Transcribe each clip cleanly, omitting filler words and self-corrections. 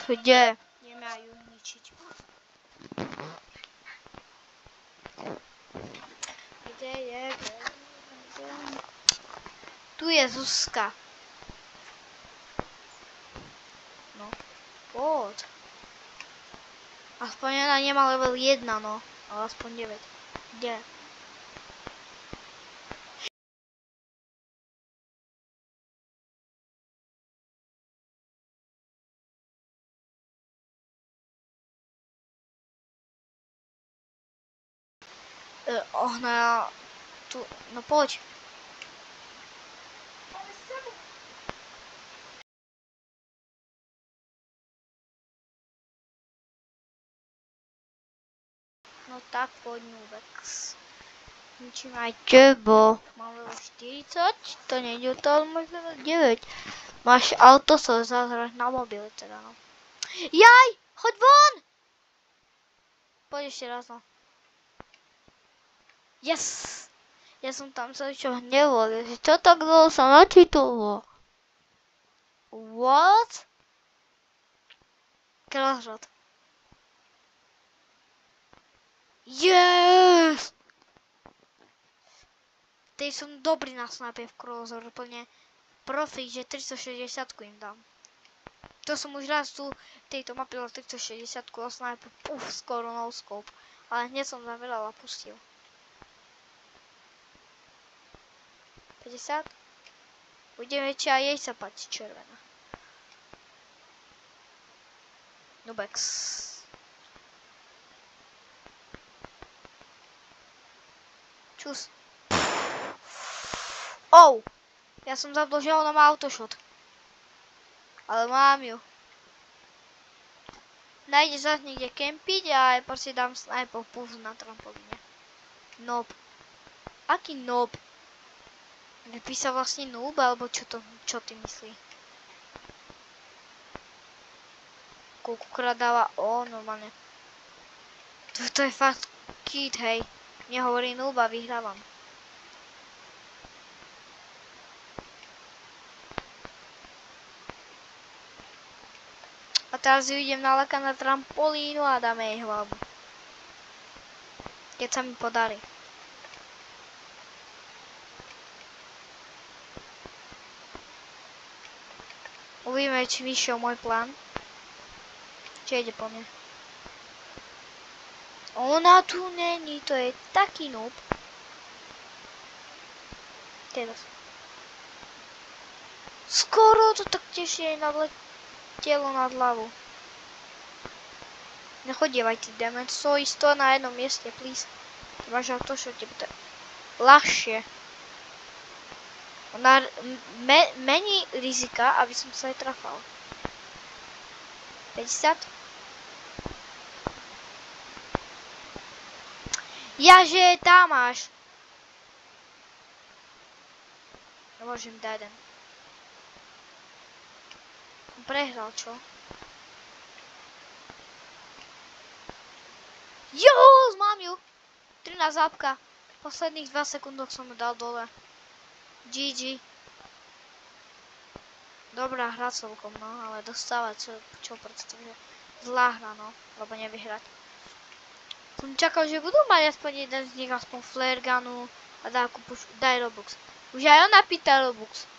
Kde? Nemajú ničiť. Kde je? Tu je Zuzka. No. Poď. Aspoň ona nemá level 1, no. Ale aspoň 9. Kde? Ona tu, no poď. No tak poď, Nubex. Ničím aj tebo. Mám level 40, to nejde to, ale máš level 9. Máš auto sa zahrať na mobile teda, no. Jaj, choď von! Poď ešte raz, no. Yes! Ja som tam sa čo hnevolil, že čo tak dlho sa načítovo? What? Krásrod. Yes! Tej som dobrý na snipe v Crozor, úplne profik, že 360 im dám. To som už raz tu tejto mape dal 360 o snipe, puf, skoro no scope. Ale hneď som zaveral a pustil. 50? Budeme, či aj jej sa páči červená. Nubex. Čus. Oh! Ja som zabudol, že ona má autoshot. Ale mám ju. Najde zase niekde kempiť a aj proste dám sniper puf na trampolíne. Noob. Aký noob? Vypísal vlastne noob, alebo čo ty myslí? Koľkokrát dáva normálne. Toto je fakt kid, hej. Mne hovorí noob a vyhrávam. A teraz ju idem nalakať na trampolínu a dáme jej hlavu. Keď sa mi podarí. Uvidíme, či vyšiel môj plán. Či ide po mne. Ona tu není, to je taký noob. Teraz. Skoro to tak teší aj nadletelo nad hlavu. Nechodievaj ty demen, stojí na jednom mieste, please. Ty máš autoshot, tebe to je ľahšie. Ona mení rizika, aby som sa aj trafal. 50. Jaže, tam máš. Nemôžem dať jeden. Som prehral, čo? Juhus, mám ju. 13 zápka. V posledných 2 sekundoch som ju dal dole. GG. Dobrá hra celkom, no, ale dostávať čo predstavuje. Zlá hra, no, lebo nevyhrať. Som čakal, že budú mať aspoň jeden z nich, aspoň flare gunu a daj Robux. Už aj ona pýta Robux.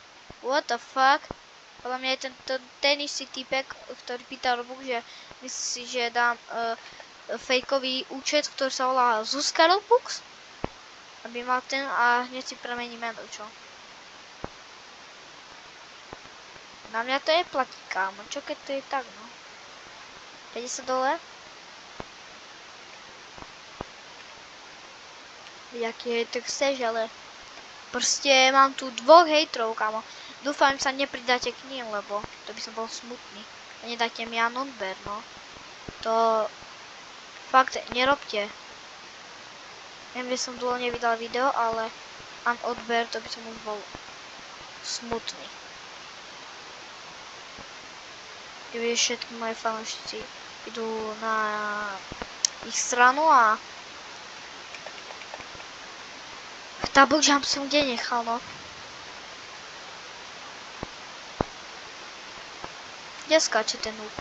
What the fuck? Podľa mňa je ten istý typek, ktorý pýta Robux, že myslí si, že dám fejkový účet, ktorý sa volá Zuzka Robux. Aby mal ten a hneď si premení meno, čo? Na mňa to neplatí, kámo. Čo keď to je tak, no? 50 dole? Jaký hejter chceš, ale... Proste mám tu 2 hejtrov, kámo. Dúfam, sa nepridáte k ním, lebo to by som bol smutný. A nedáte mi Anonber, no. To... Fakt, nerobte. Viem, že som dlho nevydal video, ale... Anonber, to by som už bol... smutný. Kde všetky moje fanúšici idú na ich stranu a double jump som kde nechal, no. Kde skáče ten noob?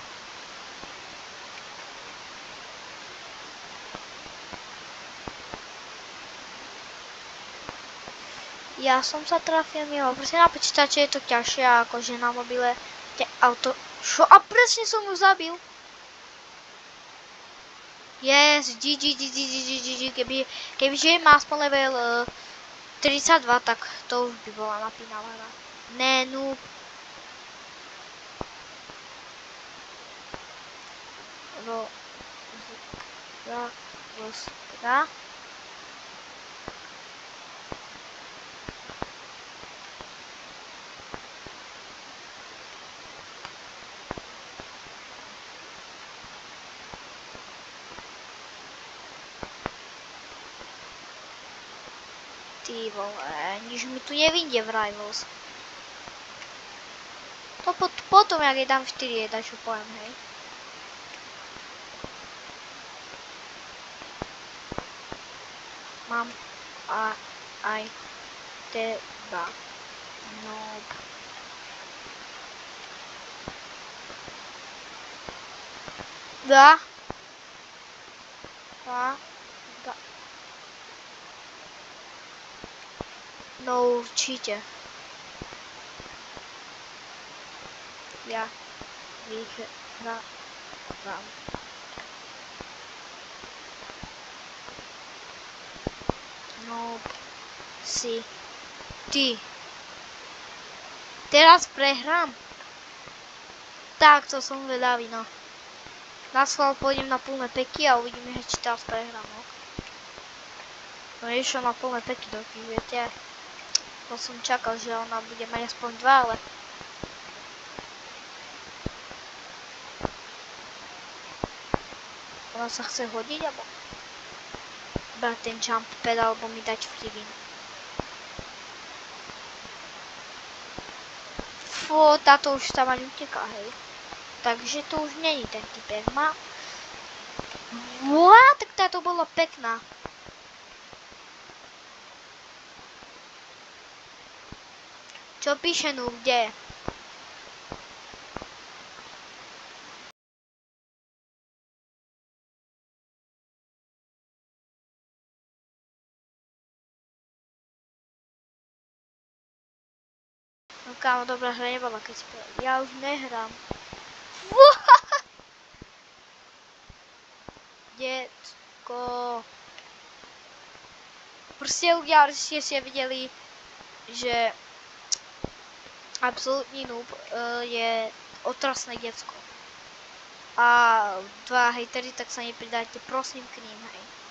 Ja som sa trafil mimo, proste na počítače je to ťažšie akože na mobile. Auto... Čo? A presne som ju zabil. Yes, GG. Kebyže má aspoň level 32, tak to už by bola napínavá hra. Ne, noob. Rozkra. Ty vole, nič mi tu nevyjde v Rivals. To potom, jak je dám 4, je dačo poviem, hej. Mám aj teba. Noob. Da. No určite. Ja vyhrávam. No si ty. Teraz prehrám. Tak to som vedavý, no. Na schvál pôjdem na plné peky a uvidíme, či teraz prehrám, no. No išiel na plné peky doky, viete. To som čakal, že ona bude mať aspoň 2, ale... Ona sa chce hodiť, alebo... brať ten jump pad, alebo mi dať free. Fú, táto už sa mať uteká, hej. Takže to už není ten typek. Má... What? Tak táto bola pekná. Čo píše noob, kde je? No kámo, dobrá hra nebola, keď si povedal. Ja už nehrám. Detko. Proste ľudia, ste si videli, že absolútny noob je otrasné decko. A dva hejtery, tak sa nepridáte prosím k ním, hej.